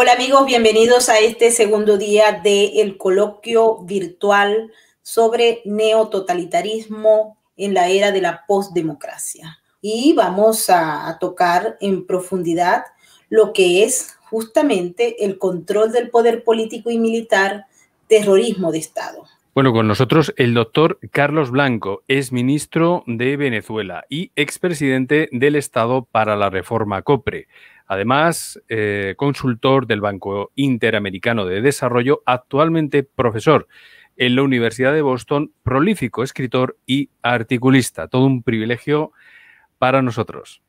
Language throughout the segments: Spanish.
Hola amigos, bienvenidos a este segundo día del coloquio virtual sobre neototalitarismo en la era de la postdemocracia. Y vamos a tocar en profundidad lo que es justamente el control del poder político y militar, terrorismo de Estado. Bueno, con nosotros el doctor Carlos Blanco, es ministro de Venezuela y expresidente del Estado para la Reforma COPRE. Además, consultor del Banco Interamericano de Desarrollo, actualmente profesor en la Universidad de Boston, prolífico escritor y articulista. Todo un privilegio para nosotros.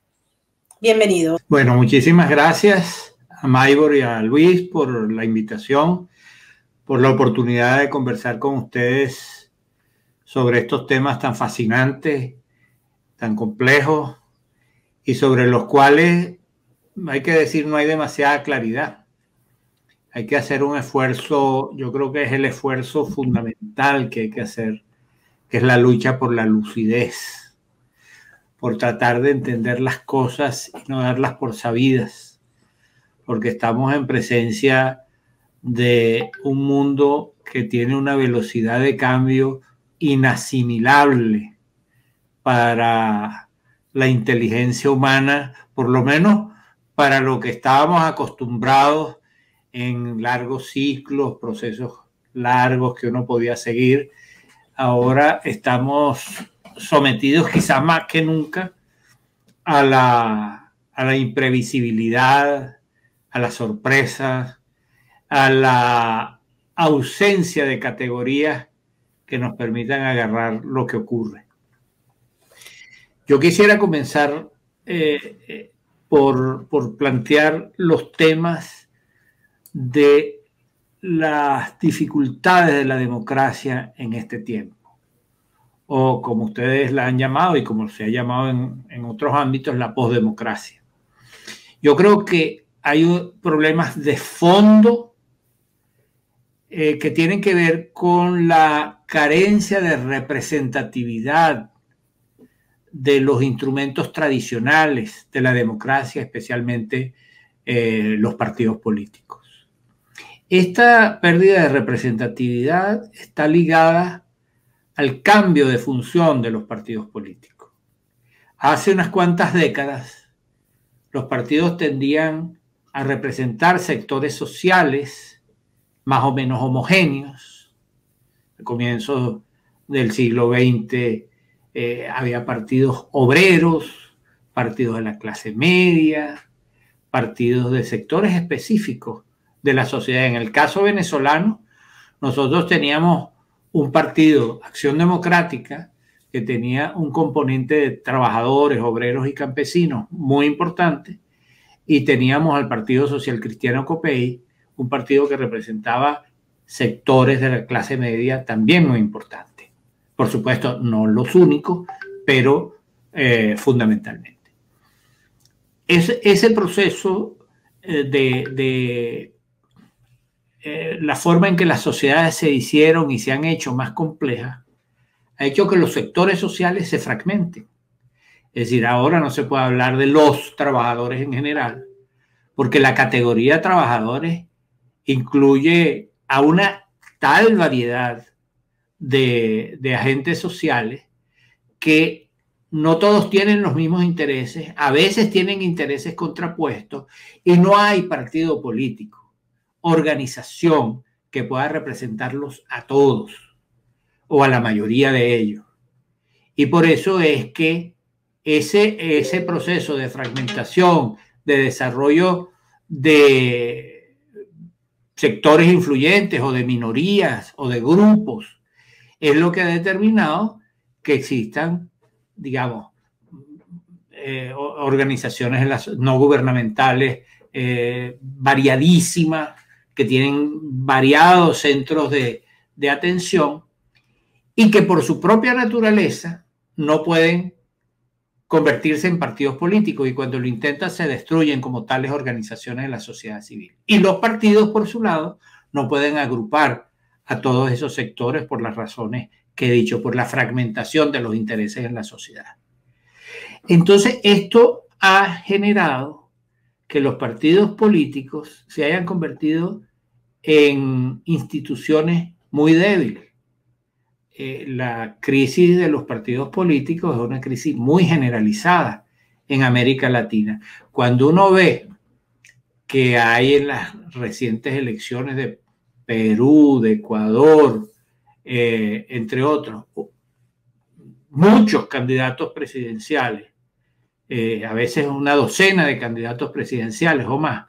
Bienvenido. Bueno, muchísimas gracias a Maybor y a Luis por la invitación, por la oportunidad de conversar con ustedes sobre estos temas tan fascinantes, tan complejos y sobre los cuales hay que decir no hay demasiada claridad. Hay que hacer un esfuerzo, yo creo que es el esfuerzo fundamental que hay que hacer, que es la lucha por la lucidez, por tratar de entender las cosas y no darlas por sabidas, porque estamos en presencia de un mundo que tiene una velocidad de cambio inasimilable para la inteligencia humana, por lo menos para lo que estábamos acostumbrados en largos ciclos, procesos largos que uno podía seguir. Ahora estamos sometidos quizás más que nunca a la imprevisibilidad, a la sorpresa, a la ausencia de categorías que nos permitan agarrar lo que ocurre. Yo quisiera comenzar por plantear los temas de las dificultades de la democracia en este tiempo, o como ustedes la han llamado y como se ha llamado en otros ámbitos, la posdemocracia. Yo creo que hay problemas de fondo que tienen que ver con la carencia de representatividad de los instrumentos tradicionales de la democracia, especialmente los partidos políticos. Esta pérdida de representatividad está ligada al cambio de función de los partidos políticos. Hace unas cuantas décadas, los partidos tendían a representar sectores sociales más o menos homogéneos. Al comienzo del siglo XX había partidos obreros, partidos de la clase media, partidos de sectores específicos de la sociedad. En el caso venezolano, nosotros teníamos un partido, Acción Democrática, que tenía un componente de trabajadores, obreros y campesinos muy importante, y teníamos al Partido Social Cristiano COPEI, un partido que representaba sectores de la clase media también muy importantes. Por supuesto, no los únicos, pero fundamentalmente. Ese proceso la forma en que las sociedades se hicieron y se han hecho más complejas ha hecho que los sectores sociales se fragmenten. Es decir, ahora no se puede hablar de los trabajadores en general, porque la categoría de trabajadores incluye a una tal variedad de agentes sociales que no todos tienen los mismos intereses, a veces tienen intereses contrapuestos y no hay partido político, organización que pueda representarlos a todos o a la mayoría de ellos. Y por eso es que ese proceso de fragmentación, de desarrollo de sectores influyentes o de minorías o de grupos, es lo que ha determinado que existan, digamos, organizaciones no gubernamentales variadísimas, que tienen variados centros de atención y que por su propia naturaleza no pueden convertirse en partidos políticos, y cuando lo intentan se destruyen como tales organizaciones de la sociedad civil. Y los partidos, por su lado, no pueden agrupar a todos esos sectores por las razones que he dicho, por la fragmentación de los intereses en la sociedad. Entonces, esto ha generado que los partidos políticos se hayan convertido en instituciones muy débiles. La crisis de los partidos políticos es una crisis muy generalizada en América Latina. Cuando uno ve que hay en las recientes elecciones de Perú, de Ecuador, entre otros, muchos candidatos presidenciales, a veces una docena de candidatos presidenciales o más,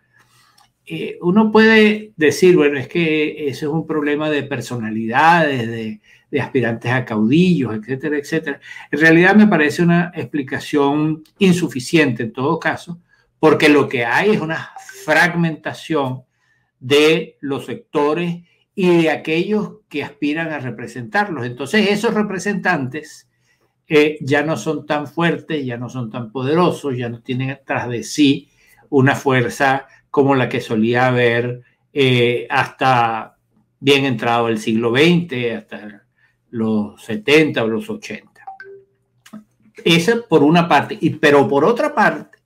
uno puede decir, bueno, es que eso es un problema de personalidades, de aspirantes a caudillos, etcétera, etcétera. En realidad me parece una explicación insuficiente en todo caso, porque lo que hay es una fragmentación de los sectores y de aquellos que aspiran a representarlos. Entonces esos representantes ya no son tan fuertes, ya no son tan poderosos, ya no tienen tras de sí una fuerza como la que solía haber hasta bien entrado el siglo XX, hasta los 70 o los 80. Esa por una parte, pero por otra parte,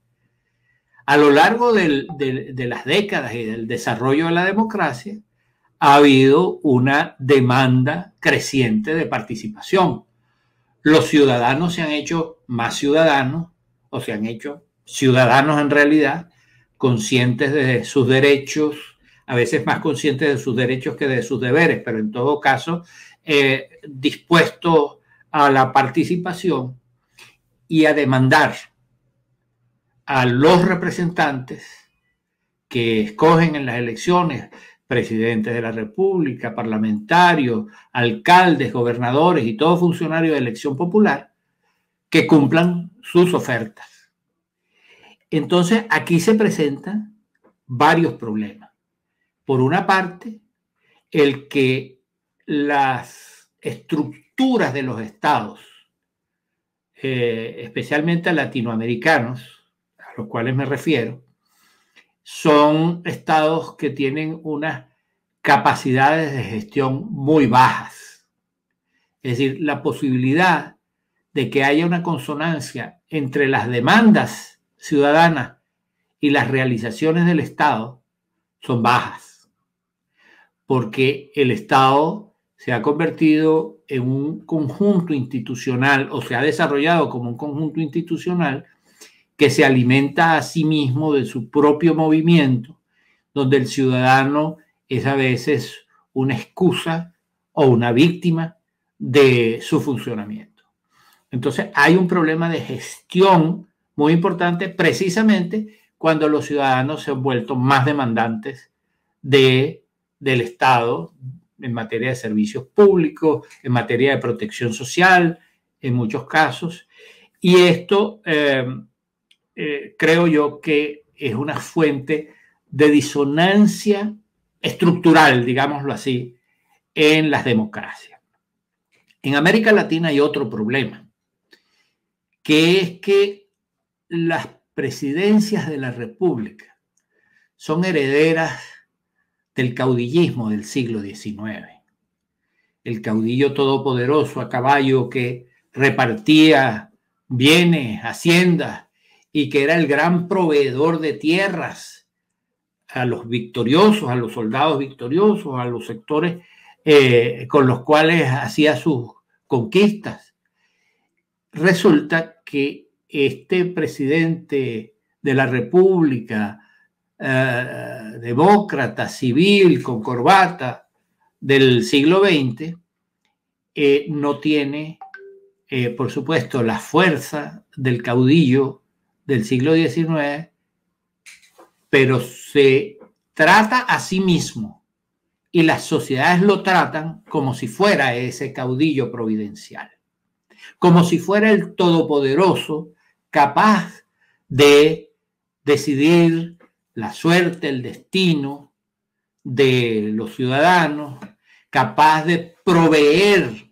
a lo largo de las décadas y del desarrollo de la democracia, ha habido una demanda creciente de participación. Los ciudadanos se han hecho más ciudadanos, o se han hecho ciudadanos en realidad, conscientes de sus derechos, a veces más conscientes de sus derechos que de sus deberes, pero en todo caso dispuestos a la participación y a demandar a los representantes que escogen en las elecciones, presidentes de la República, parlamentarios, alcaldes, gobernadores y todo funcionario de elección popular, que cumplan sus ofertas. Entonces, aquí se presentan varios problemas. Por una parte, el que las estructuras de los estados, especialmente latinoamericanos, a los cuales me refiero, son estados que tienen unas capacidades de gestión muy bajas. Es decir, la posibilidad de que haya una consonancia entre las demandas ciudadanas y las realizaciones del Estado son bajas, porque el Estado se ha convertido en un conjunto institucional o se ha desarrollado como un conjunto institucional que se alimenta a sí mismo de su propio movimiento, donde el ciudadano es a veces una excusa o una víctima de su funcionamiento. Entonces hay un problema de gestión muy importante precisamente cuando los ciudadanos se han vuelto más demandantes del Estado en materia de servicios públicos, en materia de protección social, en muchos casos. Y esto creo yo que es una fuente de disonancia estructural, digámoslo así, en las democracias. En América Latina hay otro problema, que es que las presidencias de la República son herederas del caudillismo del siglo XIX. El caudillo todopoderoso a caballo que repartía bienes, haciendas, y que era el gran proveedor de tierras a los victoriosos, a los soldados victoriosos, a los sectores con los cuales hacía sus conquistas. Resulta que este presidente de la República, demócrata, civil, con corbata del siglo XX, no tiene, por supuesto, la fuerza del caudillo del siglo XIX, pero se trata a sí mismo y las sociedades lo tratan como si fuera ese caudillo providencial, como si fuera el todopoderoso capaz de decidir la suerte, el destino de los ciudadanos, capaz de proveer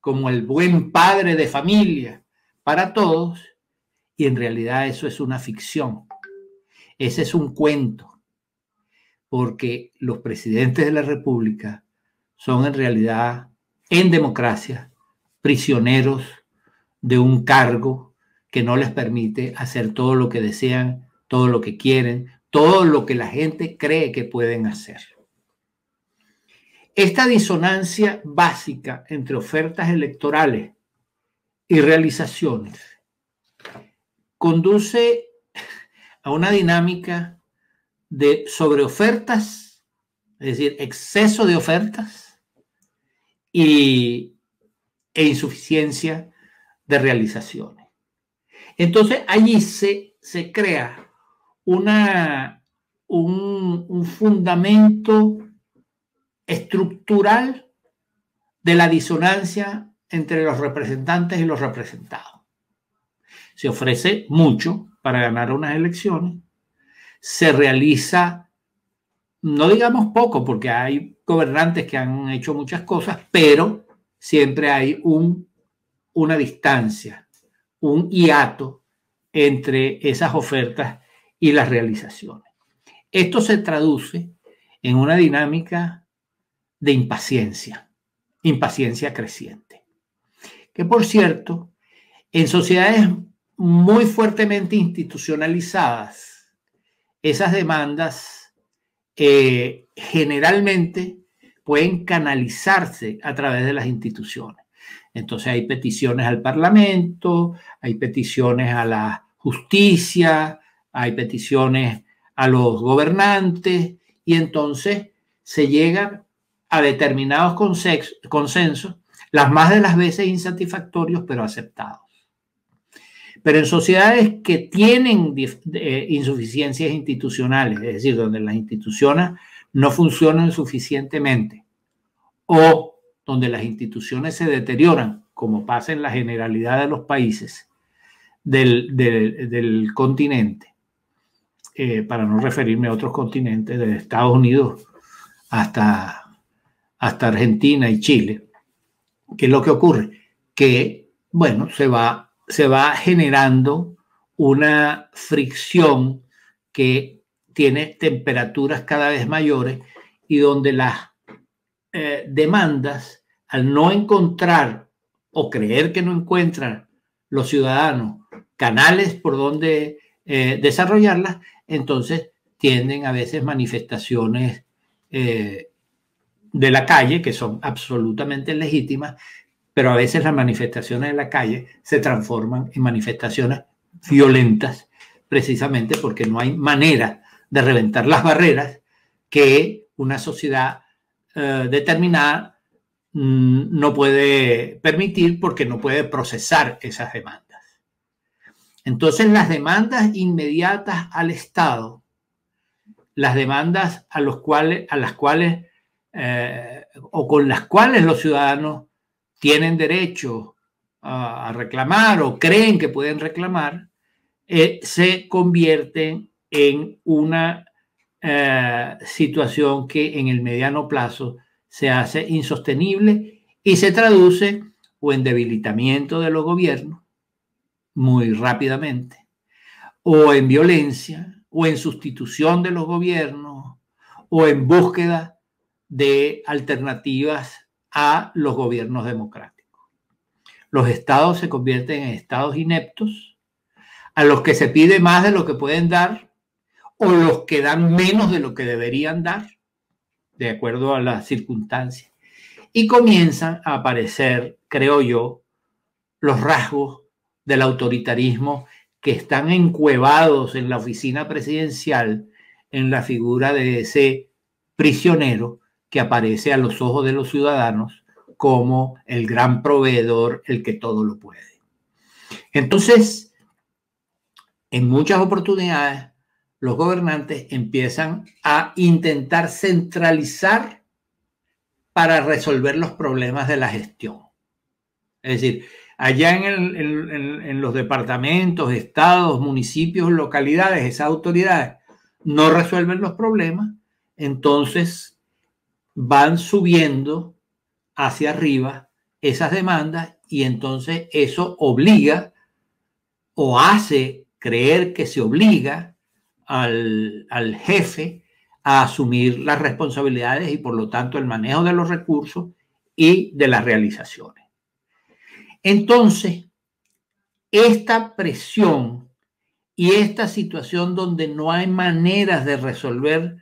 como el buen padre de familia para todos, y en realidad eso es una ficción. Ese es un cuento, porque los presidentes de la República son en realidad, en democracia, prisioneros de un cargo que no les permite hacer todo lo que desean todo lo que quieren, todo lo que la gente cree que pueden hacer. Esta disonancia básica entre ofertas electorales y realizaciones conduce a una dinámica de sobreofertas, es decir, exceso de ofertas e insuficiencia de realizaciones. Entonces allí se crea un fundamento estructural de la disonancia entre los representantes y los representados. Se ofrece mucho para ganar unas elecciones, se realiza, no digamos poco, porque hay gobernantes que han hecho muchas cosas, pero siempre hay una distancia, un hiato entre esas ofertas y las realizaciones. Esto se traduce en una dinámica de impaciencia creciente. Que por cierto, en sociedades muy fuertemente institucionalizadas, esas demandas generalmente pueden canalizarse a través de las instituciones. Entonces hay peticiones al Parlamento, hay peticiones a la justicia, hay peticiones a los gobernantes y entonces se llega a determinados consensos, las más de las veces insatisfactorios, pero aceptados. Pero en sociedades que tienen insuficiencias institucionales, es decir, donde las instituciones no funcionan suficientemente o donde las instituciones se deterioran, como pasa en la generalidad de los países del continente, para no referirme a otros continentes, desde Estados Unidos hasta Argentina y Chile. ¿Qué es lo que ocurre? Que, bueno, se va generando una fricción que tiene temperaturas cada vez mayores y donde las demandas, al no encontrar o creer que no encuentran los ciudadanos canales por donde desarrollarlas, entonces tienden a veces manifestaciones de la calle, que son absolutamente legítimas, pero a veces las manifestaciones de la calle se transforman en manifestaciones violentas, precisamente porque no hay manera de reventar las barreras que una sociedad determinada no puede permitir, porque no puede procesar esas demandas. Entonces las demandas inmediatas al Estado, las demandas a las cuales o con las cuales los ciudadanos tienen derecho a reclamar o creen que pueden reclamar, se convierten en una situación que en el mediano plazo se hace insostenible y se traduce o en debilitamiento de los gobiernos muy rápidamente, o en violencia, o en sustitución de los gobiernos, o en búsqueda de alternativas a los gobiernos democráticos. Los estados se convierten en estados ineptos, a los que se pide más de lo que pueden dar, o los que dan menos de lo que deberían dar, de acuerdo a las circunstancias. Y comienzan a aparecer, creo yo, los rasgos del autoritarismo que están encuevados en la oficina presidencial, en la figura de ese prisionero que aparece a los ojos de los ciudadanos como el gran proveedor, el que todo lo puede. Entonces, en muchas oportunidades, los gobernantes empiezan a intentar centralizar para resolver los problemas de la gestión. Es decir, allá en los departamentos, estados, municipios, localidades, esas autoridades no resuelven los problemas, entonces van subiendo hacia arriba esas demandas y entonces eso obliga o hace creer que se obliga al jefe a asumir las responsabilidades y por lo tanto el manejo de los recursos y de las realizaciones. Entonces, esta presión Y esta situación donde no hay maneras de resolver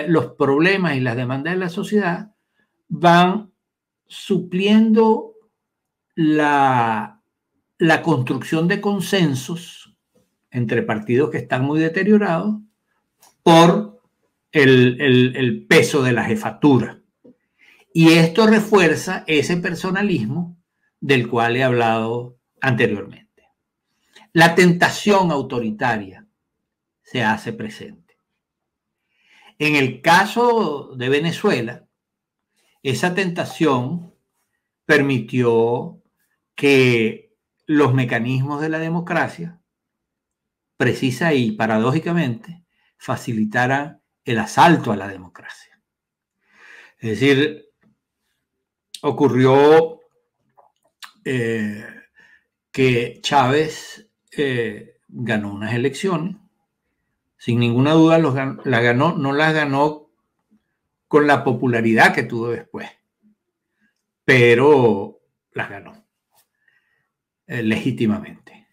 los problemas y las demandas de la sociedad van supliendo la construcción de consensos entre partidos que están muy deteriorados por el peso de la jefatura. Y esto refuerza ese personalismo del cual he hablado anteriormente. La tentación autoritaria se hace presente. En el caso de Venezuela, esa tentación permitió que los mecanismos de la democracia, precisa y paradójicamente, facilitaran el asalto a la democracia. Es decir, ocurrió que Chávez ganó unas elecciones, sin ninguna duda no las ganó con la popularidad que tuvo después, pero las ganó legítimamente.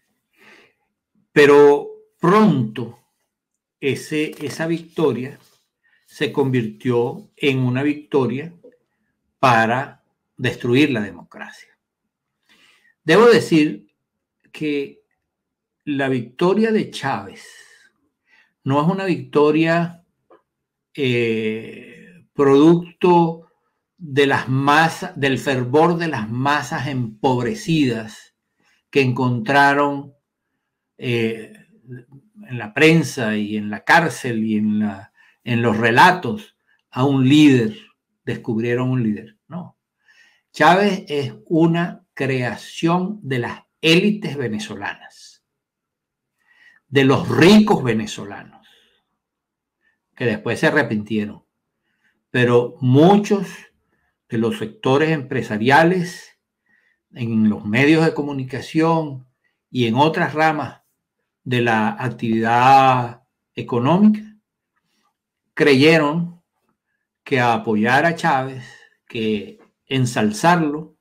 Pero pronto esa victoria se convirtió en una victoria para destruir la democracia. Debo decir que la victoria de Chávez no es una victoria producto de las masas, del fervor de las masas empobrecidas que encontraron en la prensa y en la cárcel y en los relatos a un líder, descubrieron un líder. No. Chávez es una creación de las élites venezolanas, de los ricos venezolanos, que después se arrepintieron. Pero muchos de los sectores empresariales, en los medios de comunicación y en otras ramas de la actividad económica, creyeron que apoyar a Chávez, que ensalzarlo,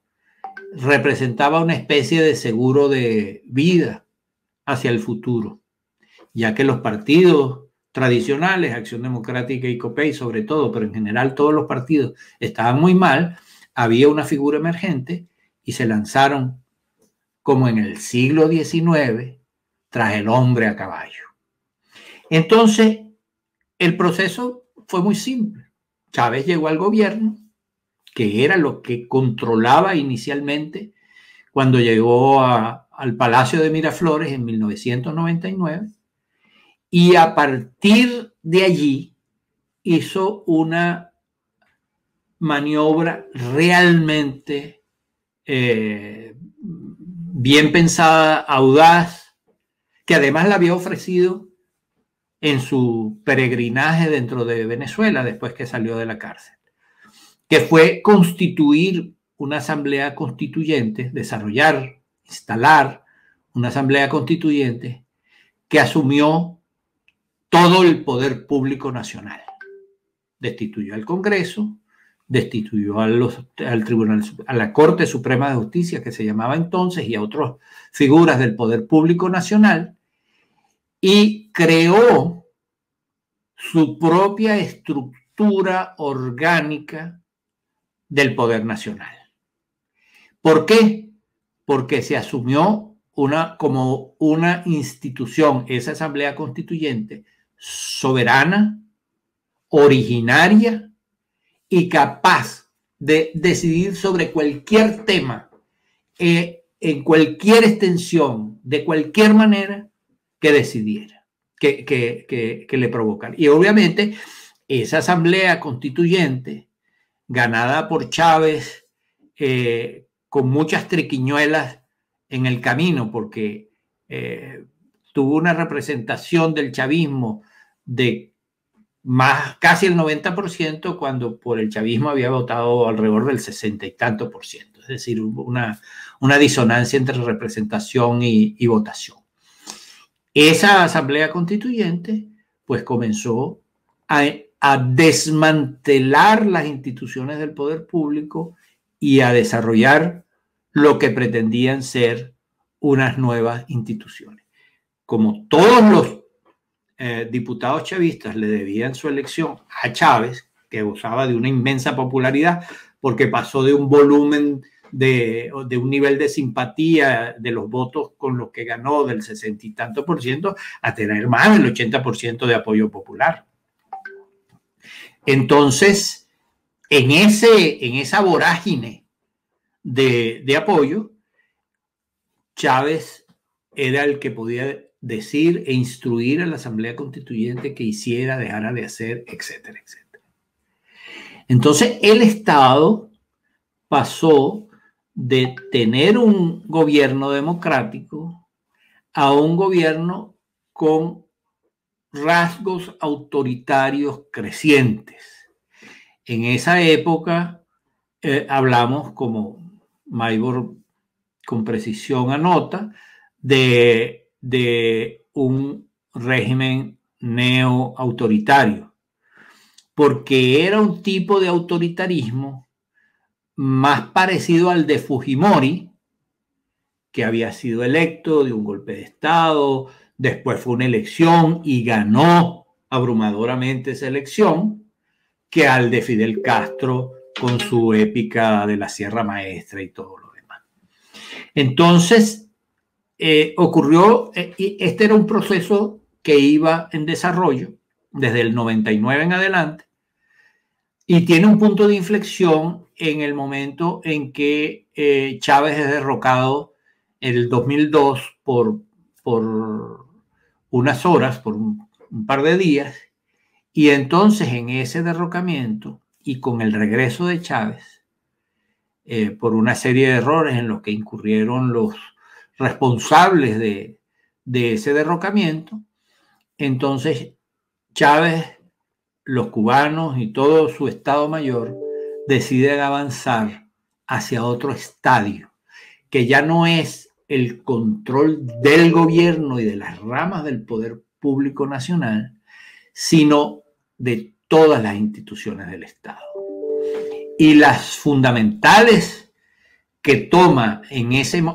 representaba una especie de seguro de vida hacia el futuro, ya que los partidos tradicionales, Acción Democrática y COPEI sobre todo, pero en general todos los partidos estaban muy mal, había una figura emergente y se lanzaron como en el siglo XIX tras el hombre a caballo. Entonces, el proceso fue muy simple. Chávez llegó al gobierno, que era lo que controlaba inicialmente cuando llegó al Palacio de Miraflores en 1999, y a partir de allí hizo una maniobra realmente bien pensada, audaz, que además la había ofrecido en su peregrinaje dentro de Venezuela después que salió de la cárcel, que fue constituir una asamblea constituyente, desarrollar, instalar una asamblea constituyente que asumió todo el poder público nacional. Destituyó al Congreso, destituyó al Tribunal, a la Corte Suprema de Justicia, que se llamaba entonces, y a otras figuras del poder público nacional, y creó su propia estructura orgánica del poder nacional. ¿Por qué? Porque se asumió como una institución, esa Asamblea Constituyente, soberana, originaria y capaz de decidir sobre cualquier tema, en cualquier extensión, de cualquier manera que decidiera, que le provocara. Y obviamente esa Asamblea Constituyente, ganada por Chávez, con muchas triquiñuelas en el camino, porque tuvo una representación del chavismo de casi el 90%, cuando por el chavismo había votado alrededor del 60 y tanto por ciento. Es decir, hubo una disonancia entre representación y votación. Esa Asamblea Constituyente pues comenzó a desmantelar las instituciones del poder público y a desarrollar lo que pretendían ser unas nuevas instituciones. como todos los diputados chavistas le debían su elección a Chávez, que gozaba de una inmensa popularidad porque pasó de un volumen de un nivel de simpatía de los votos con los que ganó del 60 y tanto por ciento a tener más del 80% de apoyo popular. Entonces, en esa vorágine de apoyo, Chávez era el que podía decir e instruir a la Asamblea Constituyente que hiciera, dejara de hacer, etcétera, etcétera. Entonces, el Estado pasó de tener un gobierno democrático a un gobierno con rasgos autoritarios crecientes. En esa época hablamos, como Maybor con precisión anota, de un régimen neo-autoritario, porque era un tipo de autoritarismo más parecido al de Fujimori, que había sido electo de un golpe de Estado, después fue una elección y ganó abrumadoramente esa elección, que al de Fidel Castro con su épica de la Sierra Maestra y todo lo demás. Entonces, ocurrió, este era un proceso que iba en desarrollo desde el 99 en adelante y tiene un punto de inflexión en el momento en que Chávez es derrocado en el 2002 por unas horas, por un par de días, y entonces en ese derrocamiento y con el regreso de Chávez, por una serie de errores en los que incurrieron los responsables de ese derrocamiento, entonces Chávez, los cubanos y todo su Estado Mayor deciden avanzar hacia otro estadio, que ya no es el control del gobierno y de las ramas del poder público nacional, sino de todas las instituciones del Estado. Y las fundamentales que toma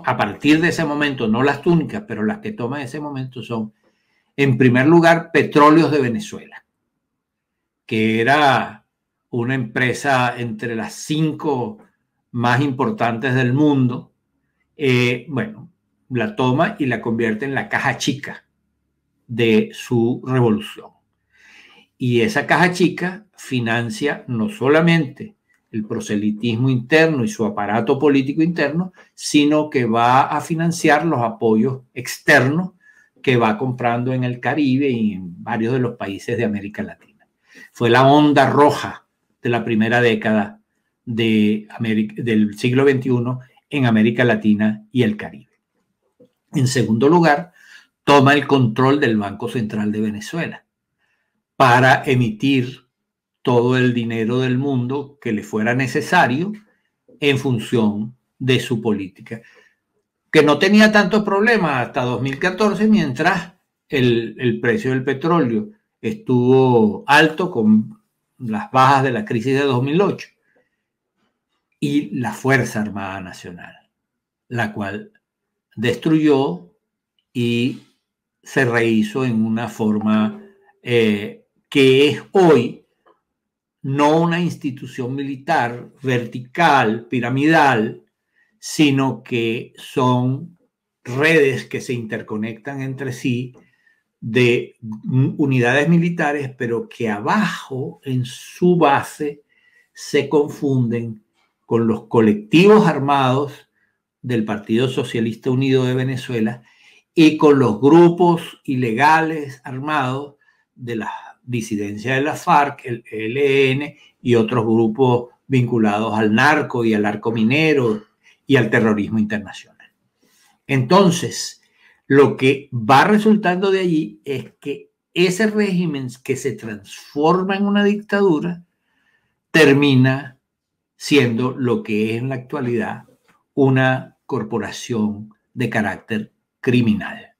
a partir de ese momento, no las únicas, pero las que toma en ese momento son, en primer lugar, Petróleos de Venezuela, que era una empresa entre las 5 más importantes del mundo. Bueno, la toma y la convierte en la caja chica de su revolución. Y esa caja chica financia no solamente el proselitismo interno y su aparato político interno, sino que va a financiar los apoyos externos que va comprando en el Caribe y en varios de los países de América Latina. Fue la onda roja de la primera década del siglo XXI en América Latina y el Caribe. En segundo lugar, toma el control del Banco Central de Venezuela para emitir todo el dinero del mundo que le fuera necesario en función de su política, que no tenía tantos problemas hasta 2014, mientras el precio del petróleo estuvo alto con las bajas de la crisis de 2008, y la Fuerza Armada Nacional, la cual destruyó y se rehizo en una forma que es hoy no una institución militar vertical, piramidal, sino que son redes que se interconectan entre sí de unidades militares, pero que abajo, en su base, se confunden con los colectivos armados del Partido Socialista Unido de Venezuela y con los grupos ilegales armados de la disidencia de la FARC, el ELN y otros grupos vinculados al narco y al arco minero y al terrorismo internacional. Entonces, lo que va resultando de allí es que ese régimen que se transforma en una dictadura termina siendo lo que es en la actualidad una corporación de carácter criminal.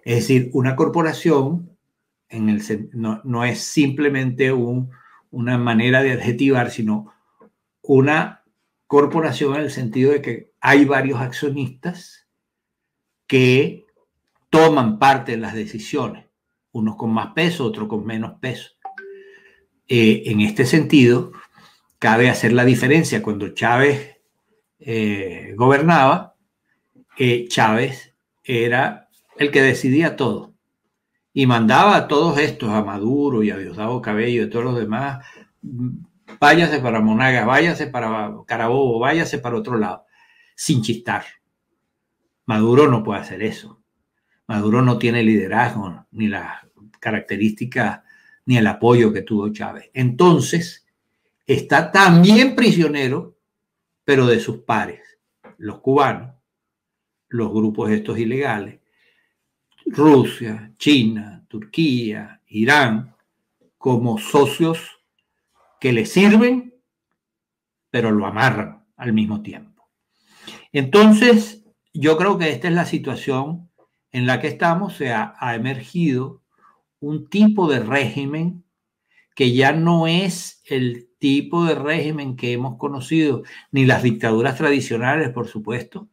Es decir, una corporación no es simplemente una manera de adjetivar, sino una corporación en el sentido de que hay varios accionistas que toman parte en las decisiones, unos con más peso, otros con menos peso. En este sentido, cabe hacer la diferencia. Cuando Chávez gobernaba, Chávez era el que decidía todo y mandaba a todos estos, a Maduro y a Diosdado Cabello y a todos los demás, váyase para Monagas, váyase para Carabobo, váyase para otro lado, sin chistar. Maduro no puede hacer eso. Maduro no tiene liderazgo, ni las características, ni el apoyo que tuvo Chávez. Entonces, está también prisionero, pero de sus pares, los cubanos, los grupos estos ilegales, Rusia, China, Turquía, Irán, como socios que le sirven, pero lo amarran al mismo tiempo. Entonces, yo creo que esta es la situación en la que estamos. Se ha emergido un tipo de régimen que ya no es el tipo de régimen que hemos conocido, ni las dictaduras tradicionales, por supuesto,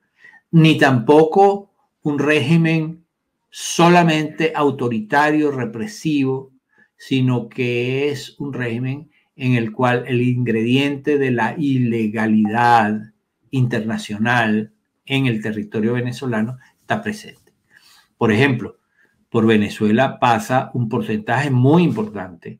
ni tampoco un régimen solamente autoritario, represivo, sino que es un régimen en el cual el ingrediente de la ilegalidad internacional en el territorio venezolano está presente. Por ejemplo, por Venezuela pasa un porcentaje muy importante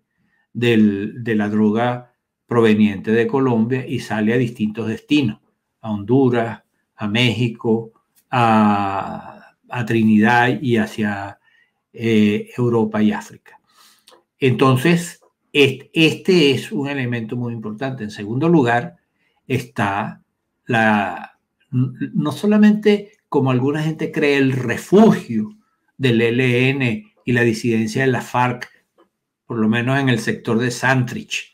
de la droga proveniente de Colombia y sale a distintos destinos, a Honduras, a México, a Trinidad y hacia Europa y África. Entonces, este es un elemento muy importante. En segundo lugar, está no solamente, como alguna gente cree, el refugio del ELN y la disidencia de la FARC, por lo menos en el sector de Santrich,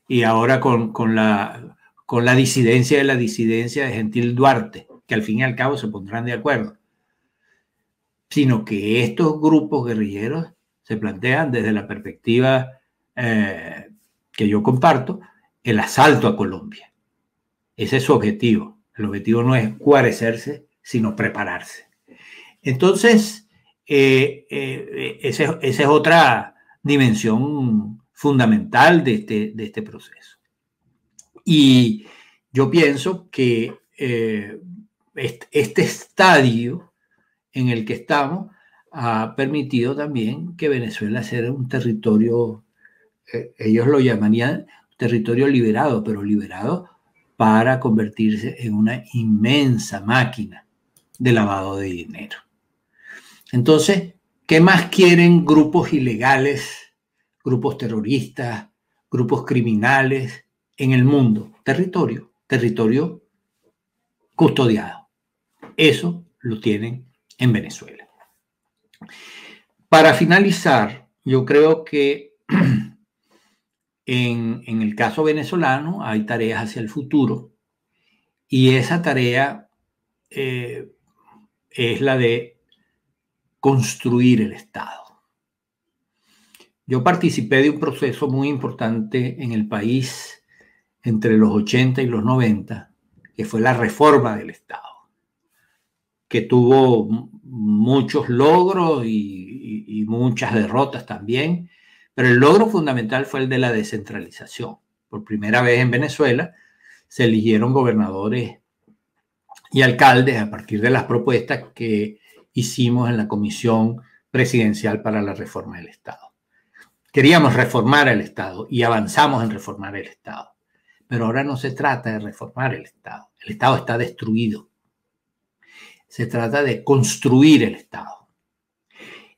y ahora con la disidencia de Gentil Duarte, que al fin y al cabo se pondrán de acuerdo, sino que estos grupos guerrilleros se plantean desde la perspectiva que yo comparto, el asalto a Colombia. Ese es su objetivo. El objetivo no es guarecerse, sino prepararse. Entonces, esa es otra dimensión fundamental de este proceso. Y yo pienso que este estadio en el que estamos ha permitido también que Venezuela sea un territorio, ellos lo llamarían territorio liberado, pero liberado para convertirse en una inmensa máquina de lavado de dinero. Entonces, ¿qué más quieren grupos ilegales, grupos terroristas, grupos criminales en el mundo? Territorio custodiado. Eso lo tienen en Venezuela. Para finalizar, yo creo que en el caso venezolano hay tareas hacia el futuro y esa tarea es la de construir el Estado. Yo participé de un proceso muy importante en el país entre los 80 y los 90, que fue la reforma del Estado, que tuvo muchos logros y muchas derrotas también, pero el logro fundamental fue el de la descentralización. Por primera vez en Venezuela se eligieron gobernadores y alcaldes a partir de las propuestas que hicimos en la Comisión Presidencial para la Reforma del Estado. Queríamos reformar el Estado y avanzamos en reformar el Estado. Pero ahora no se trata de reformar el Estado. El Estado está destruido. Se trata de construir el Estado.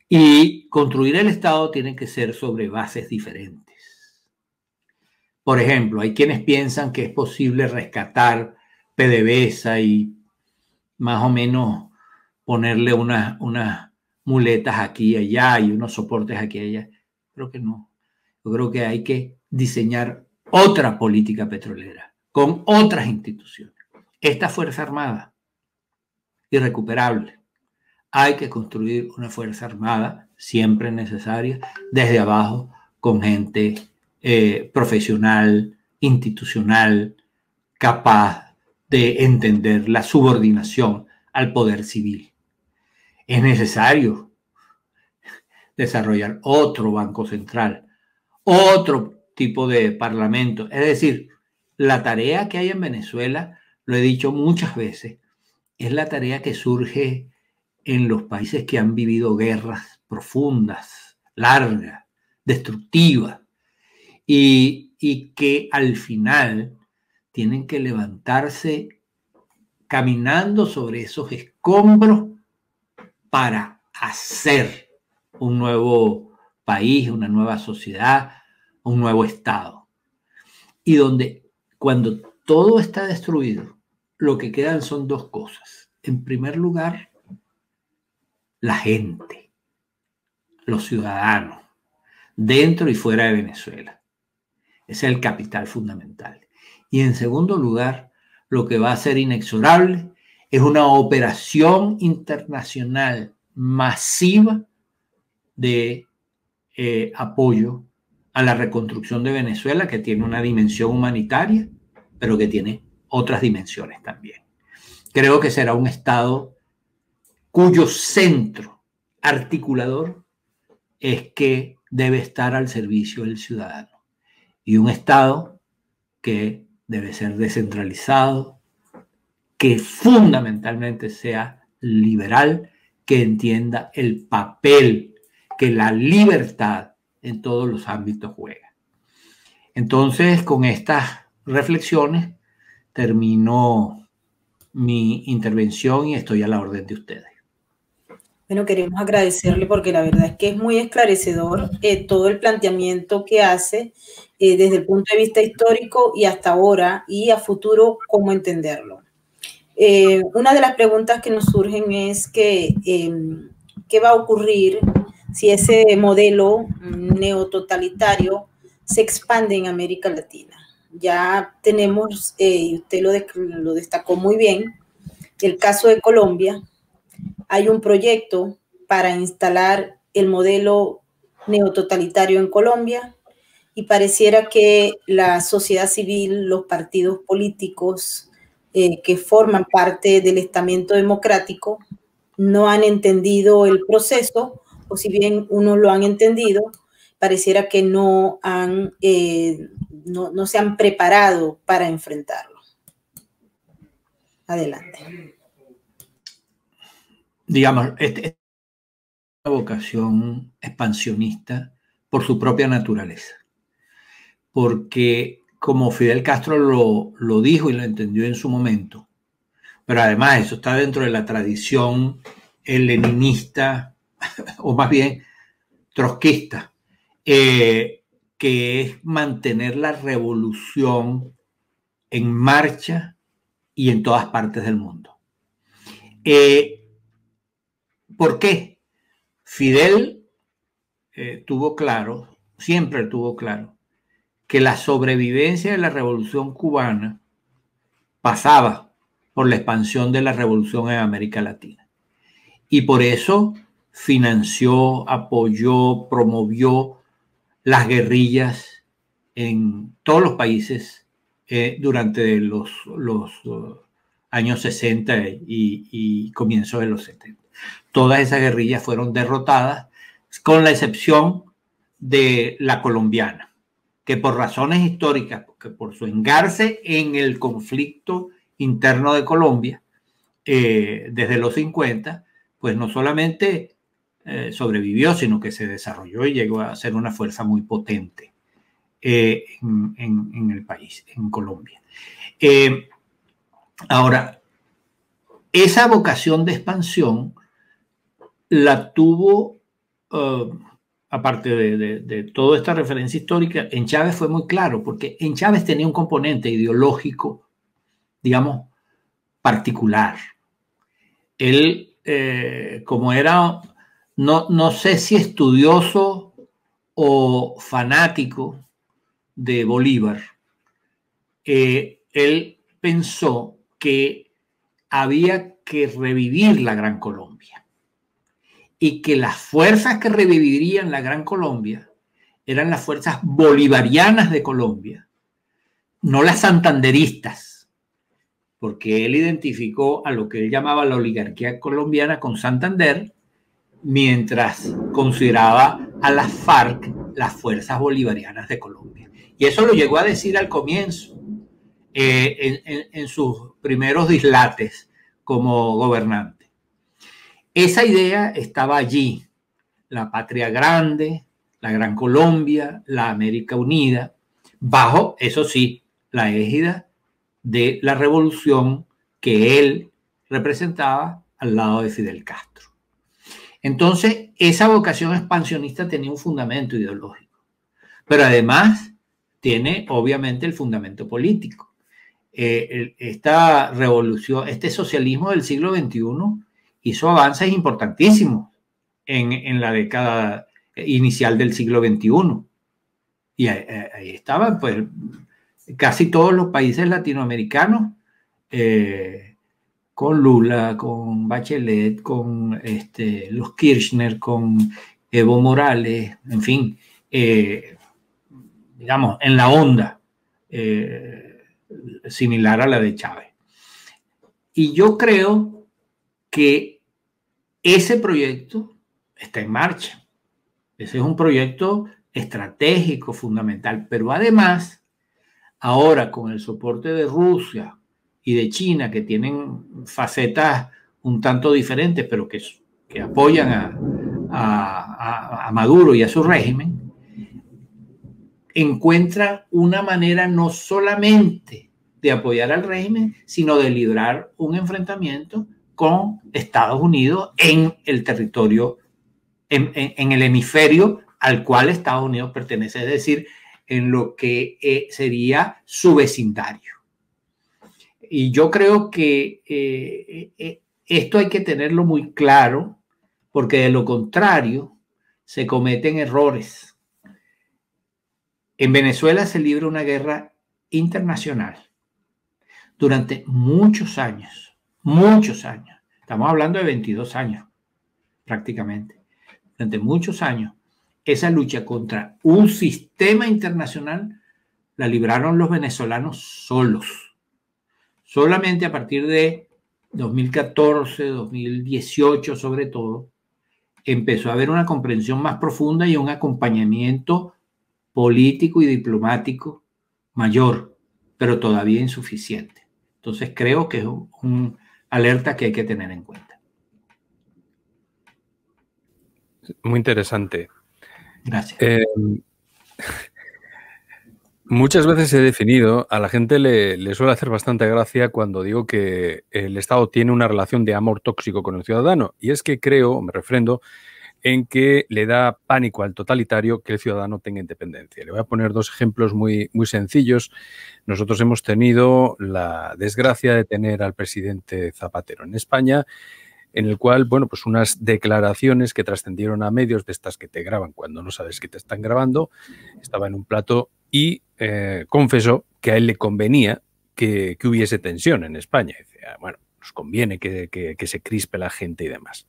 Y construir el Estado tiene que ser sobre bases diferentes. Por ejemplo, hay quienes piensan que es posible rescatar PDVSA y más o menos ponerle unas muletas aquí y allá y unos soportes aquí y allá. Creo que no. Yo creo que hay que diseñar otra política petrolera con otras instituciones. Esta Fuerza Armada, irrecuperable. Hay que construir una Fuerza Armada, siempre necesaria, desde abajo, con gente profesional, institucional, capaz de entender la subordinación al poder civil. Es necesario desarrollar otro banco central, otro tipo de parlamento. Es decir, la tarea que hay en Venezuela, lo he dicho muchas veces, es la tarea que surge en los países que han vivido guerras profundas, largas, destructivas, y que al final tienen que levantarse caminando sobre esos escombros para hacer un nuevo país, una nueva sociedad, un nuevo Estado. Y donde cuando todo está destruido, lo que quedan son dos cosas. En primer lugar, la gente, los ciudadanos, dentro y fuera de Venezuela. Ese es el capital fundamental. Y en segundo lugar, lo que va a ser inexorable es una operación internacional masiva de apoyo a la reconstrucción de Venezuela, que tiene una dimensión humanitaria, pero que tiene otras dimensiones también. Creo que será un Estado cuyo centro articulador es que debe estar al servicio del ciudadano, y un Estado que debe ser descentralizado, que fundamentalmente sea liberal, que entienda el papel que la libertad en todos los ámbitos juega. Entonces, con estas reflexiones termino mi intervención y estoy a la orden de ustedes. Bueno, queremos agradecerle porque la verdad es que es muy esclarecedor todo el planteamiento que hace desde el punto de vista histórico y hasta ahora y a futuro, cómo entenderlo. Una de las preguntas que nos surgen es que, ¿qué va a ocurrir si ese modelo neototalitario se expande en América Latina? Ya tenemos, y usted lo destacó muy bien, el caso de Colombia. Hay un proyecto para instalar el modelo neototalitario en Colombia y pareciera que la sociedad civil, los partidos políticos que forman parte del estamento democrático no han entendido el proceso, o si bien unos lo han entendido, pareciera que no se han preparado para enfrentarlo. Adelante. Digamos, es una vocación expansionista por su propia naturaleza. Porque como Fidel Castro lo dijo y lo entendió en su momento, pero además eso está dentro de la tradición leninista, o más bien trotskista, que es mantener la revolución en marcha y en todas partes del mundo. ¿Por qué? Fidel tuvo claro, siempre tuvo claro, que la sobrevivencia de la Revolución Cubana pasaba por la expansión de la revolución en América Latina. Y por eso financió, apoyó, promovió las guerrillas en todos los países durante los años 60 y comienzos de los 70. Todas esas guerrillas fueron derrotadas, con la excepción de la colombiana, que por razones históricas, porque por su engarce en el conflicto interno de Colombia, desde los 50, pues no solamente sobrevivió, sino que se desarrolló y llegó a ser una fuerza muy potente en el país, en Colombia. Ahora, esa vocación de expansión la tuvo, aparte de toda esta referencia histórica, en Chávez fue muy claro, porque en Chávez tenía un componente ideológico, digamos, particular. Él, como era, no sé si estudioso o fanático de Bolívar, él pensó que había que revivir la Gran Colombia y que las fuerzas que revivirían la Gran Colombia eran las fuerzas bolivarianas de Colombia, no las santanderistas, porque él identificó a lo que él llamaba la oligarquía colombiana con Santander mientras consideraba a las FARC las fuerzas bolivarianas de Colombia. Y eso lo llegó a decir al comienzo, en sus primeros dislates como gobernante. Esa idea estaba allí, la patria grande, la Gran Colombia, la América Unida, bajo, eso sí, la égida de la revolución que él representaba al lado de Fidel Castro. Entonces, esa vocación expansionista tenía un fundamento ideológico, pero además tiene obviamente el fundamento político. Esta revolución, este socialismo del siglo XXI hizo avances importantísimos en la década inicial del siglo XXI. Y ahí estaban pues casi todos los países latinoamericanos, con Lula, con Bachelet, con los Kirchner, con Evo Morales, en fin, digamos, en la onda similar a la de Chávez. Y yo creo que ese proyecto está en marcha. Ese es un proyecto estratégico, fundamental, pero además, ahora con el soporte de Rusia y de China, que tienen facetas un tanto diferentes, pero que apoyan a Maduro y a su régimen, encuentra una manera no solamente de apoyar al régimen, sino de librar un enfrentamiento con Estados Unidos en el territorio, en el hemisferio al cual Estados Unidos pertenece, es decir, en lo que sería su vecindario. Y yo creo que esto hay que tenerlo muy claro, porque de lo contrario se cometen errores. En Venezuela se libra una guerra internacional durante muchos años, estamos hablando de 22 años prácticamente, durante muchos años. Esa lucha contra un sistema internacional la libraron los venezolanos solos. Solamente a partir de 2014, 2018 sobre todo, empezó a haber una comprensión más profunda y un acompañamiento político y diplomático mayor, pero todavía insuficiente. Entonces creo que es un alerta que hay que tener en cuenta. Muy interesante. Gracias. Muchas veces he definido, a la gente le suele hacer bastante gracia cuando digo que el Estado tiene una relación de amor tóxico con el ciudadano, y es que creo, me refrendo, en que le da pánico al totalitario que el ciudadano tenga independencia. Le voy a poner dos ejemplos muy, muy sencillos. Nosotros hemos tenido la desgracia de tener al presidente Zapatero en España, en el cual, bueno, pues unas declaraciones que trascendieron a medios, de estas que te graban cuando no sabes que te están grabando, estaba en un plato y confesó que a él le convenía que hubiese tensión en España. Y decía, bueno, nos conviene que se crispe la gente y demás.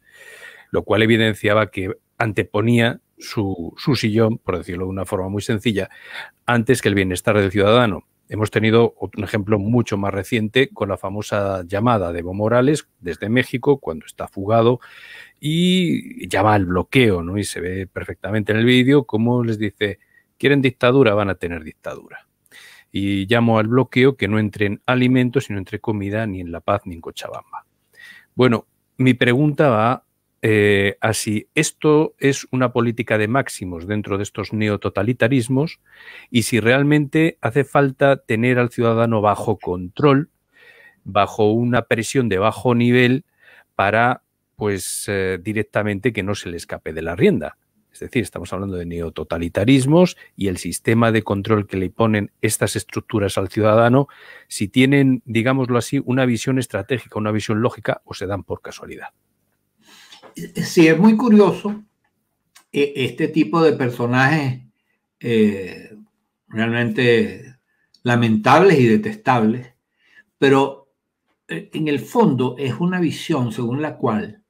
Lo cual evidenciaba que anteponía su sillón, por decirlo de una forma muy sencilla, antes que el bienestar del ciudadano. Hemos tenido un ejemplo mucho más reciente con la famosa llamada de Evo Morales desde México, cuando está fugado, y llama al bloqueo, ¿no? Y se ve perfectamente en el vídeo cómo les dice, ¿quieren dictadura? Van a tener dictadura. Y llamo al bloqueo que no entre en alimentos, sino entre comida, ni en La Paz, ni en Cochabamba. Bueno, mi pregunta va a si esto es una política de máximos dentro de estos neototalitarismos y si realmente hace falta tener al ciudadano bajo control, bajo una presión de bajo nivel para, pues, directamente que no se le escape de la rienda. Es decir, estamos hablando de neototalitarismos y el sistema de control que le ponen estas estructuras al ciudadano, si tienen, digámoslo así, una visión estratégica, una visión lógica o se dan por casualidad. Sí, es muy curioso este tipo de personajes realmente lamentables y detestables, pero en el fondo es una visión según la cual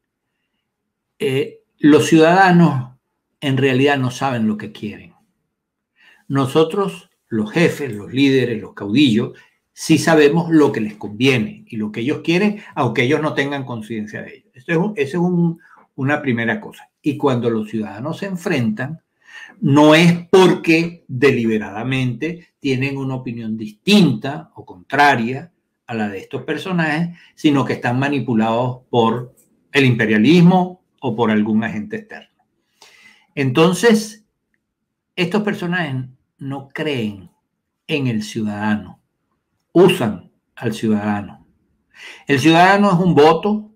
los ciudadanos en realidad no saben lo que quieren. Nosotros, los jefes, los líderes, los caudillos, sí sabemos lo que les conviene y lo que ellos quieren, aunque ellos no tengan conciencia de ello. Ese es una primera cosa. Y cuando los ciudadanos se enfrentan, no es porque deliberadamente tienen una opinión distinta o contraria a la de estos personajes, sino que están manipulados por el imperialismo o por algún agente externo. Entonces, estos personajes no creen en el ciudadano, usan al ciudadano. El ciudadano es un voto,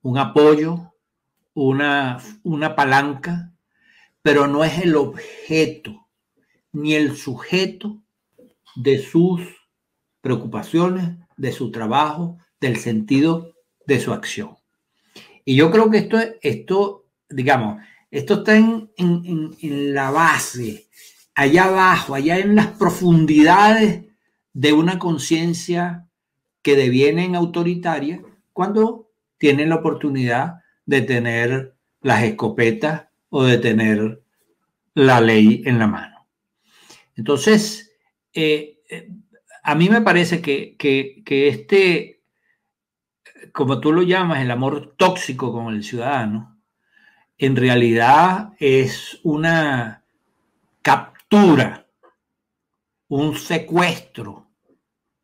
un apoyo, una palanca, pero no es el objeto ni el sujeto de sus preocupaciones, de su trabajo, del sentido de su acción. Y yo creo que esto está en la base, allá abajo, allá en las profundidades de una conciencia que deviene autoritaria cuando tienen la oportunidad de tener las escopetas o de tener la ley en la mano. Entonces, a mí me parece que como tú lo llamas, el amor tóxico con el ciudadano, en realidad es una captura, un secuestro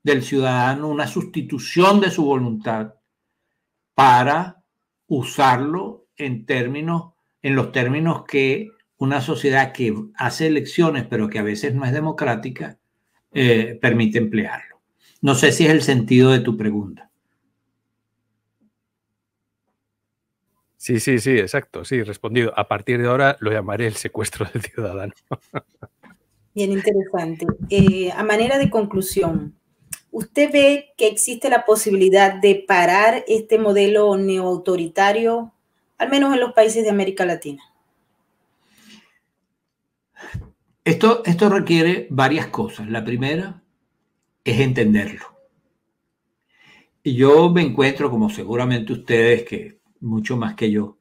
del ciudadano, una sustitución de su voluntad para usarlo en los términos que una sociedad que hace elecciones, pero que a veces no es democrática, permite emplearlo. No sé si es el sentido de tu pregunta. Sí, exacto, sí, respondido. A partir de ahora lo llamaré el secuestro del ciudadano. Bien interesante. A manera de conclusión, ¿usted ve que existe la posibilidad de parar este modelo neoautoritario, al menos en los países de América Latina? Esto requiere varias cosas. La primera es entenderlo. Y yo me encuentro, como seguramente ustedes, que mucho más que yo,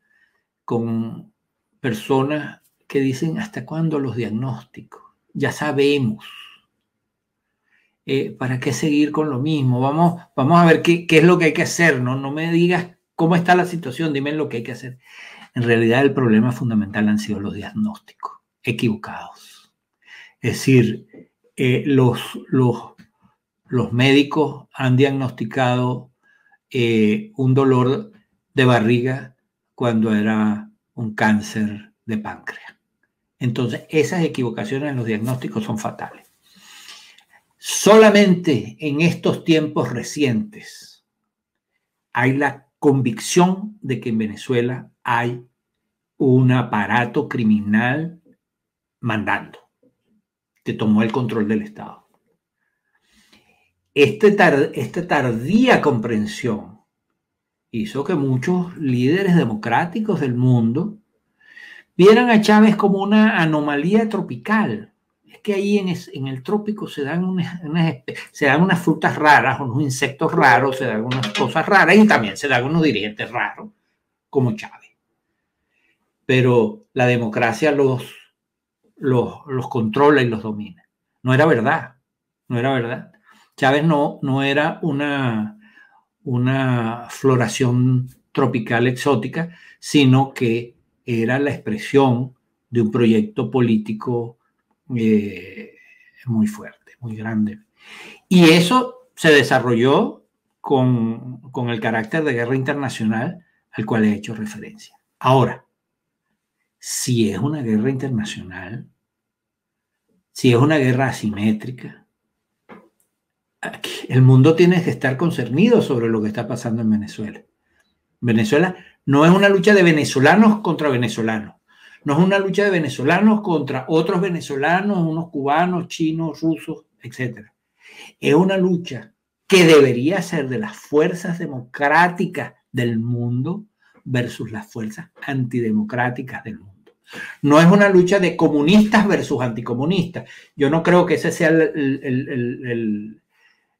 con personas que dicen, ¿hasta cuándo los diagnósticos? Ya sabemos. ¿Para qué seguir con lo mismo? Vamos a ver qué es lo que hay que hacer. No me digas cómo está la situación, dime lo que hay que hacer. En realidad el problema fundamental han sido los diagnósticos equivocados. Es decir, los médicos han diagnosticado un dolor de barriga cuando era un cáncer de páncreas. Entonces, esas equivocaciones en los diagnósticos son fatales. Solamente en estos tiempos recientes hay la convicción de que en Venezuela hay un aparato criminal mandando, que tomó el control del Estado. Esta tardía comprensión hizo que muchos líderes democráticos del mundo vieran a Chávez como una anomalía tropical. Es que ahí en el trópico se dan unas frutas raras, unos insectos raros, se dan unas cosas raras y también se dan unos dirigentes raros, como Chávez. Pero la democracia los controla y los domina. No era verdad. Chávez no era una floración tropical exótica, sino que era la expresión de un proyecto político muy fuerte, muy grande. Y eso se desarrolló con el carácter de guerra internacional al cual he hecho referencia. Ahora, si es una guerra internacional, si es una guerra asimétrica, el mundo tiene que estar concernido sobre lo que está pasando en Venezuela. Venezuela no es una lucha de venezolanos contra venezolanos. No es una lucha de venezolanos contra otros venezolanos, unos cubanos, chinos, rusos, etc. Es una lucha que debería ser de las fuerzas democráticas del mundo versus las fuerzas antidemocráticas del mundo. No es una lucha de comunistas versus anticomunistas. Yo no creo que ese sea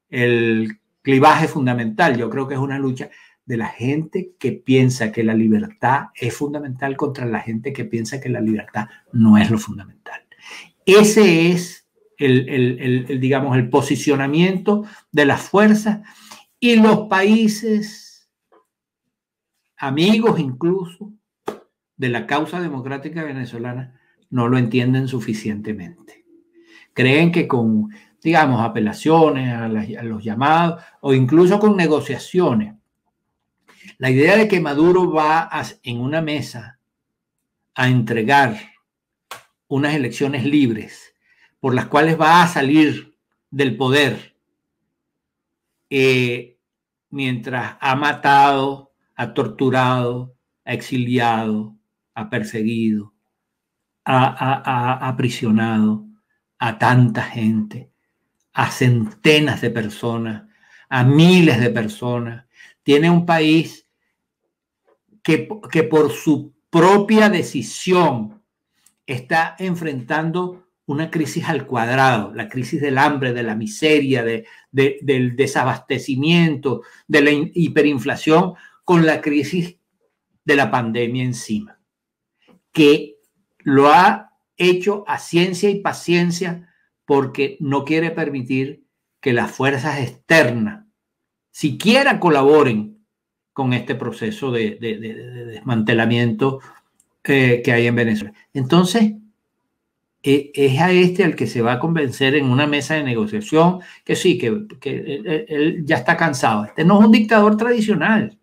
el clivaje fundamental. Yo creo que es una lucha de la gente que piensa que la libertad es fundamental contra la gente que piensa que la libertad no es lo fundamental. Ese es el posicionamiento de las fuerzas, y los países, amigos incluso, de la causa democrática venezolana no lo entienden suficientemente. Creen que con, digamos, apelaciones a los llamados o incluso con negociaciones, la idea de que Maduro va en una mesa a entregar unas elecciones libres por las cuales va a salir del poder mientras ha matado, ha torturado, ha exiliado, ha perseguido, ha aprisionado a tanta gente, a centenas de personas, a miles de personas. Tiene un país que por su propia decisión está enfrentando una crisis al cuadrado, la crisis del hambre, de la miseria, del desabastecimiento, de la hiperinflación, con la crisis de la pandemia encima, que lo ha hecho a ciencia y paciencia porque no quiere permitir que las fuerzas externas siquiera colaboren con este proceso de desmantelamiento que hay en Venezuela. Entonces, es a este al que se va a convencer en una mesa de negociación que sí, que él ya está cansado. Este no es un dictador tradicional.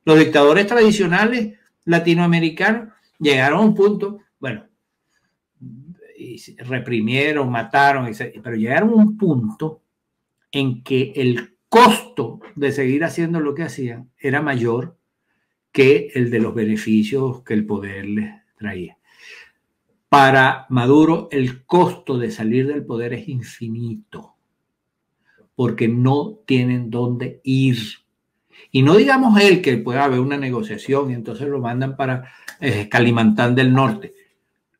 Los dictadores tradicionales latinoamericanos llegaron a un punto, bueno, y reprimieron, mataron, pero llegaron a un punto en que el costo de seguir haciendo lo que hacían era mayor que el de los beneficios que el poder les traía. Para Maduro, el costo de salir del poder es infinito, porque no tienen dónde ir. Y no digamos él que pueda haber una negociación y entonces lo mandan para Calimantán del Norte.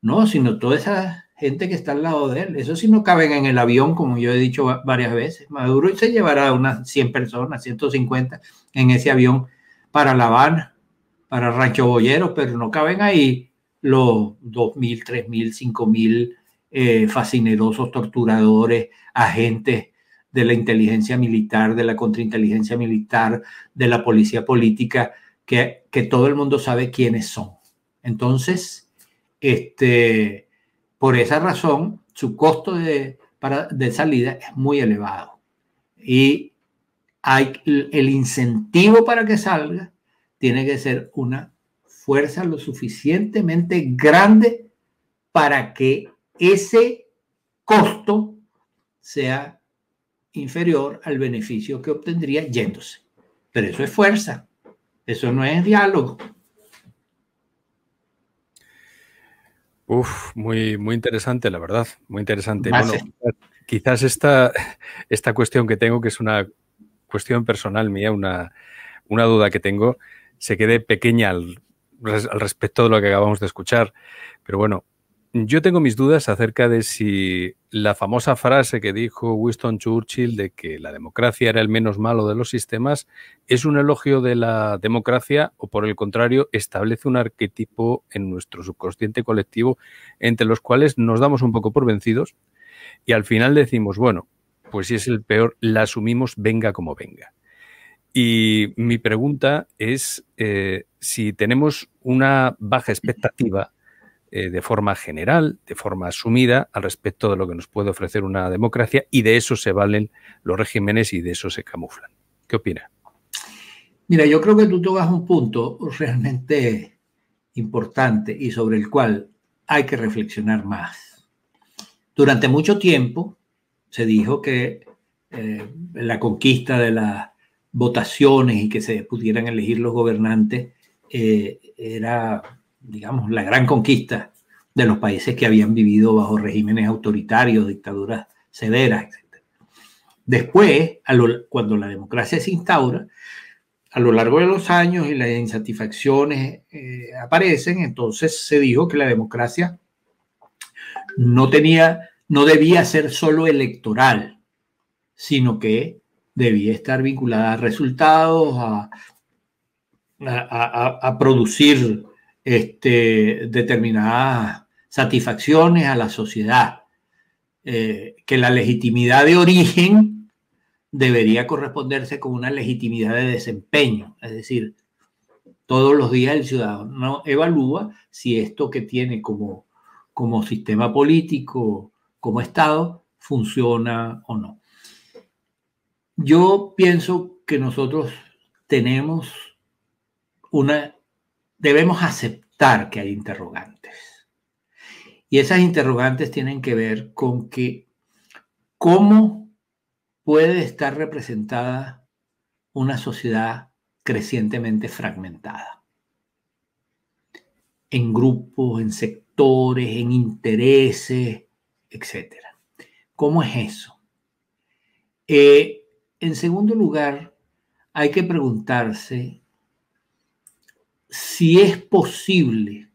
No, sino toda esa gente que está al lado de él. Eso sí no caben en el avión, como yo he dicho varias veces. Maduro se llevará unas 100 personas, 150 en ese avión para La Habana, para Rancho Boyero, pero no caben ahí los 2.000, 3.000, 5.000 fascinerosos torturadores, agentes de la inteligencia militar, de la contrainteligencia militar, de la policía política, que todo el mundo sabe quiénes son. Entonces, por esa razón, su costo de salida es muy elevado. Y el incentivo para que salga tiene que ser una fuerza lo suficientemente grande para que ese costo sea inferior al beneficio que obtendría yéndose. Pero eso es fuerza, eso no es diálogo. Muy, muy interesante, la verdad, muy interesante. Bueno, quizás esta cuestión que tengo, que es una cuestión personal mía, una duda que tengo, se quede pequeña al respecto de lo que acabamos de escuchar. Pero bueno, yo tengo mis dudas acerca de si la famosa frase que dijo Winston Churchill de que la democracia era el menos malo de los sistemas es un elogio de la democracia o, por el contrario, establece un arquetipo en nuestro subconsciente colectivo entre los cuales nos damos un poco por vencidos y al final decimos, bueno, pues si es el peor, la asumimos venga como venga. Y mi pregunta es si tenemos una baja expectativa de forma general, de forma asumida, al respecto de lo que nos puede ofrecer una democracia, y de eso se valen los regímenes y de eso se camuflan. ¿Qué opina? Mira, yo creo que tú tocas un punto realmente importante y sobre el cual hay que reflexionar más. Durante mucho tiempo se dijo que la conquista de las votaciones y que se pudieran elegir los gobernantes era, digamos, la gran conquista de los países que habían vivido bajo regímenes autoritarios, dictaduras severas, etc. Después, cuando la democracia se instaura, a lo largo de los años y las insatisfacciones aparecen, entonces se dijo que la democracia no debía ser solo electoral, sino que debía estar vinculada a resultados, a producir determinadas satisfacciones a la sociedad, que la legitimidad de origen debería corresponderse con una legitimidad de desempeño, es decir, Todos los días el ciudadano evalúa si esto que tiene como sistema político, como Estado, funciona o no. Yo pienso que nosotros debemos aceptar que hay interrogantes. Y esas interrogantes tienen que ver con que cómo puede estar representada una sociedad crecientemente fragmentada en grupos, en sectores, en intereses, etc. ¿Cómo es eso? En segundo lugar, hay que preguntarse si es posible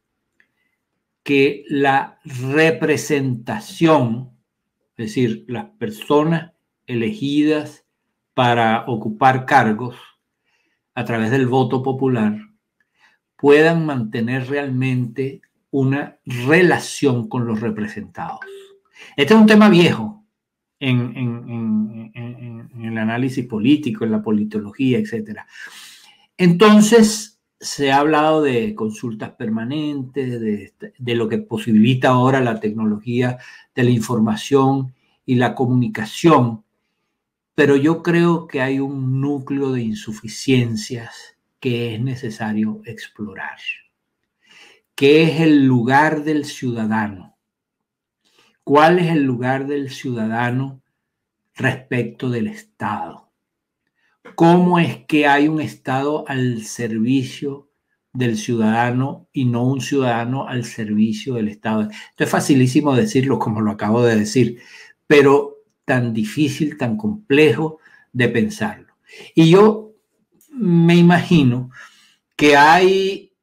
que la representación, es decir, las personas elegidas para ocupar cargos a través del voto popular, puedan mantener realmente una relación con los representados. Este es un tema viejo en el análisis político, en la politología, etc. Entonces, se ha hablado de consultas permanentes, de lo que posibilita ahora la tecnología de la información y la comunicación, pero yo creo que hay un núcleo de insuficiencias que es necesario explorar. ¿Qué es el lugar del ciudadano? ¿Cuál es el lugar del ciudadano respecto del Estado? ¿Cómo es que hay un Estado al servicio del ciudadano y no un ciudadano al servicio del Estado? Esto es facilísimo decirlo, como lo acabo de decir, pero tan difícil, tan complejo de pensarlo. Y yo me imagino que hay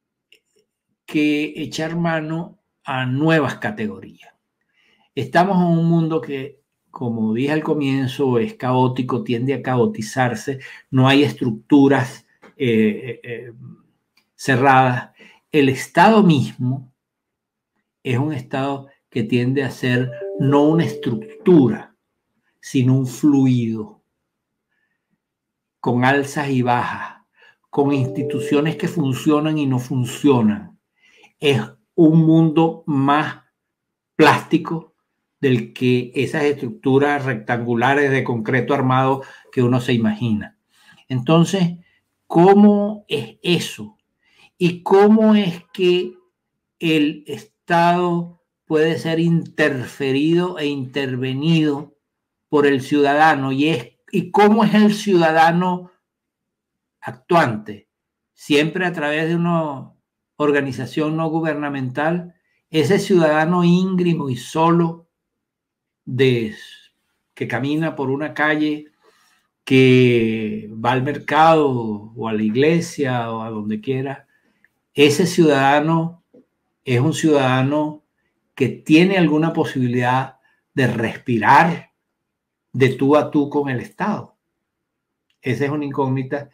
que echar mano a nuevas categorías. Estamos en un mundo que, como dije al comienzo, es caótico, tiende a caotizarse, no hay estructuras cerradas. El Estado mismo es un Estado que tiende a ser no una estructura, sino un fluido, con alzas y bajas, con instituciones que funcionan y no funcionan. Es un mundo más plástico del que esas estructuras rectangulares de concreto armado que uno se imagina. Entonces, ¿cómo es eso? ¿Y cómo es que el Estado puede ser interferido e intervenido por el ciudadano? ¿Y cómo es el ciudadano actuante? Siempre a través de una organización no gubernamental, ese ciudadano íngrimo y solo que camina por una calle, que va al mercado o a la iglesia o a donde quiera, ese ciudadano es un ciudadano que tiene alguna posibilidad de respirar de tú a tú con el Estado. Esa es una incógnita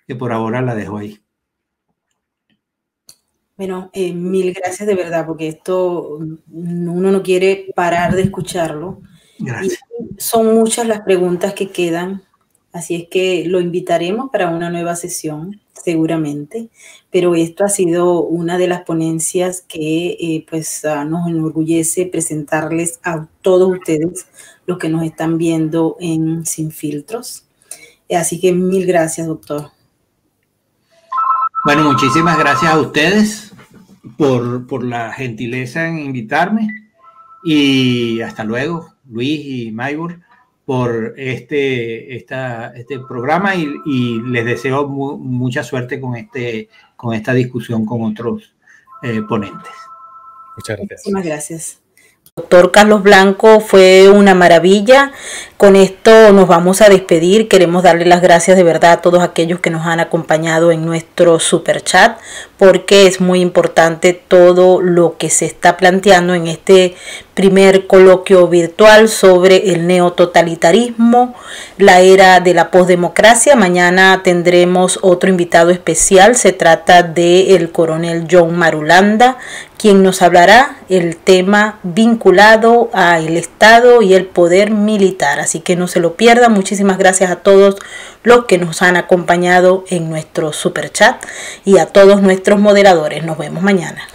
que por ahora la dejo ahí. Bueno, mil gracias de verdad, porque esto uno no quiere parar de escucharlo. Gracias. Y son muchas las preguntas que quedan, así es que lo invitaremos para una nueva sesión, seguramente, pero esto ha sido una de las ponencias que nos enorgullece presentarles a todos ustedes, los que nos están viendo en Sin Filtros. Así que mil gracias, doctor. Bueno, muchísimas gracias a ustedes por la gentileza en invitarme y hasta luego, Luis y Maybor, por este programa y les deseo mucha suerte con esta discusión con otros ponentes. Muchas gracias. Muchísimas gracias. Doctor Carlos Blanco, fue una maravilla. Con esto nos vamos a despedir. Queremos darle las gracias de verdad a todos aquellos que nos han acompañado en nuestro super chat, porque es muy importante todo lo que se está planteando en este primer coloquio virtual sobre el neototalitarismo, la era de la posdemocracia. Mañana tendremos otro invitado especial. Se trata del coronel John Marulanda, quien nos hablará el tema vinculado al Estado y el poder militar. Así que no se lo pierdan. Muchísimas gracias a todos los que nos han acompañado en nuestro super chat y a todos nuestros moderadores. Nos vemos mañana.